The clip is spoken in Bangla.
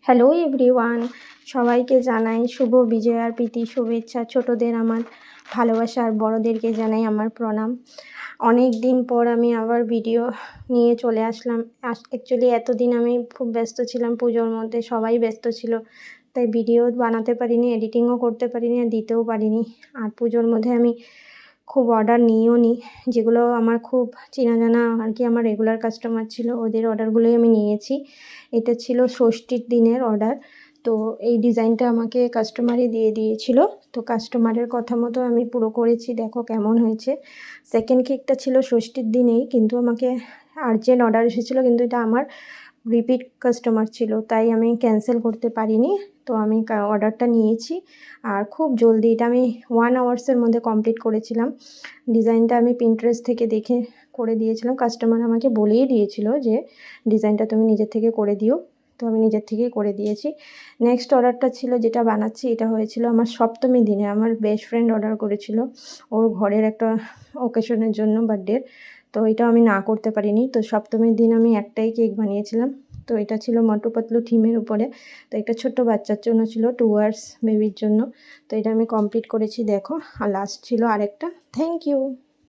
হ্যালো এভরিওয়ান, সবাইকে জানাই শুভ বিজয়ার প্রীতি শুভেচ্ছা। ছোটদের আমার ভালোবাসা আর বড়দেরকে জানাই আমার প্রণাম। অনেক দিন পর আমি আবার ভিডিও নিয়ে চলে আসলাম। অ্যাকচুয়ালি এতদিন আমি খুব ব্যস্ত ছিলাম, পুজোর মধ্যে সবাই ব্যস্ত ছিল, তাই ভিডিও বানাতে পারিনি, এডিটিংও করতে পারিনি আর দিতেও পারিনি। আর পুজোর মধ্যে আমি খুব অর্ডার নিইও নি, যেগুলো আমার খুব চেনা জানা আর কি আমার রেগুলার কাস্টমার ছিল, ওদের অর্ডারগুলোই আমি নিয়েছি। এটা ছিল ষষ্ঠীর দিনের অর্ডার। তো এই ডিজাইনটা আমাকে কাস্টমারই দিয়ে দিয়েছিল, তো কাস্টমারের কথা মতো আমি পুরো করেছি। দেখো কেমন হয়েছে। সেকেন্ড কেকটা ছিল ষষ্ঠীর দিনেই, কিন্তু আমাকে আর্জেন্ট অর্ডার এসেছিলো, কিন্তু এটা আমার রিপিট কাস্টমার ছিল, তাই আমি ক্যান্সেল করতে পারিনি। তো আমি অর্ডারটা নিয়েছি আর খুব জলদি এটা আমি 1 আওয়ার্সের মধ্যে কমপ্লিট করেছিলাম। ডিজাইনটা আমি পিন্টারেস্ট থেকে দেখে করে দিয়েছিলাম। কাস্টমার আমাকে বলেই দিয়েছিল যে ডিজাইনটা তুমি নিজের থেকে করে দিও, তো আমি নিজের থেকেই করে দিয়েছি। নেক্সট অর্ডারটা ছিল যেটা বানাচ্ছি, এটা হয়েছিল আমার সপ্তমীর দিনে। আমার বেস্ট ফ্রেন্ড অর্ডার করেছিল ওর ঘরের একটা ওকেশনের জন্য, বার্থডের। তো এটা আমি না করতে পারিনি, তো সপ্তমীর দিন আমি একটাই কেক বানিয়েছিলাম। তো এটা ছিল মোটু পাতলু থিমের উপরে। তো একটা ছোট্ট বাচ্চার জন্য ছিল, 2 ইয়ার্স বেবির জন্য। তো এটা আমি কমপ্লিট করেছি দেখো। আর লাস্ট ছিল আরেকটা। Thank you.